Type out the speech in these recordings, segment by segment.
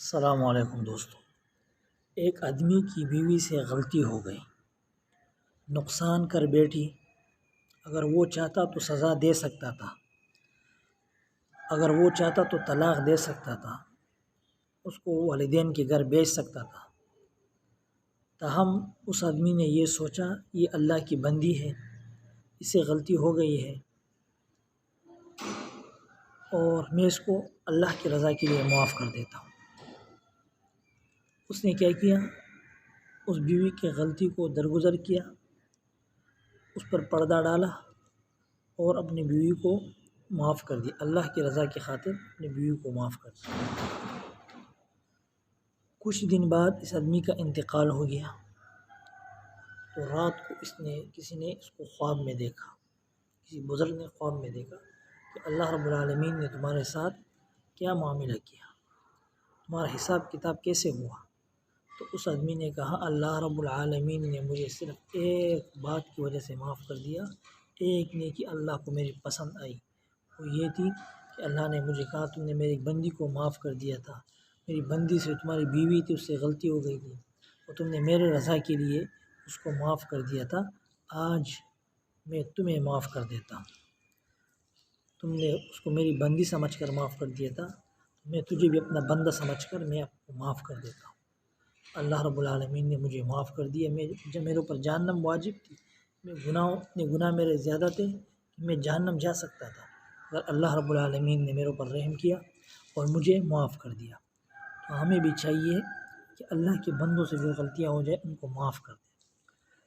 السلام علیکم دوستو۔ ایک آدمی کی بیوی سے غلطی ہو گئی، نقصان کر بیٹھی۔ اگر وہ چاہتا تو سزا دے سکتا تھا، اگر وہ چاہتا تو طلاق دے سکتا تھا، اس کو والدین کے گھر بھیج سکتا تھا۔ تاہم اس آدمی نے یہ سوچا یہ اللہ کی بندی ہے، اس سے غلطی ہو گئی ہے اور میں اس کو اللہ کی رضا کے لیے معاف کر دیتا ہوں۔ اس نے کیا کیا؟ اس بیوی کی غلطی کو درگزر کیا، اس پر پردہ ڈالا اور اپنی بیوی کو معاف کر دیا۔ اللہ کی رضا کی خاطر اپنی بیوی کو معاف کر دیا۔ کچھ دن بعد اس آدمی کا انتقال ہو گیا، تو رات کو کسی نے اس کو خواب میں دیکھا، کسی بزرگ نے خواب میں دیکھا کہ اللہ رب العالمین نے تمہارے ساتھ کیا معاملہ کیا، تمہارا حساب کتاب کیسے ہوا؟ تو اس آدمی نے کہا اللہ رب العالمین نے مجھے صرف ایک بات کی وجہ سے معاف کر دیا، ایک نیکی اللہ کو میری پسند آئی، وہ یہ تھی کہ اللہ نے مجھے کہا تم نے میری بندی کو معاف کر دیا تھا، میری بندی سے تمہاری بیوی تھی اس سے غلطی ہو گئی تھی اور تم نے میرے رضا کے لیے اس کو معاف کر دیا تھا، آج میں تمہیں معاف کر دیتا ہوں۔ تم نے اس کو میری بندی سمجھ کر معاف کر دیا تھا، میں تجھے بھی اپنا بندہ سمجھ کر میں آپ کو معاف کر دیتا ہوں۔ اللہ رب العالمین نے مجھے معاف کر دیا۔ جب میرے اوپر جہنم واجب تھی، گناہ میرے زیادہ تھے کہ میں جہنم جا سکتا تھا، اگر اللہ رب العالمین نے میرے اوپر رحم کیا اور مجھے معاف کر دیا، تو ہمیں بھی چاہیے کہ اللہ کے بندوں سے جو غلطیاں ہو جائیں ان کو معاف کر دیں۔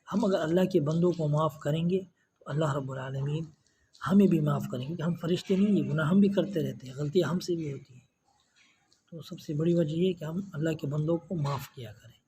ہم اگر اللہ کے بندوں کو معاف کریں گے تو اللہ رب العالمین ہمیں بھی معاف کریں گے، کہ ہم فرشتے نہیں ہیں، گناہ ہم بھی کرتے رہتے ہیں، غلطیاں ہم سے بھی ہوتی ہیں۔ تو سب سے بڑی وجہ یہ ہے کہ ہم اللہ کے بندوں کو معاف کیا کریں۔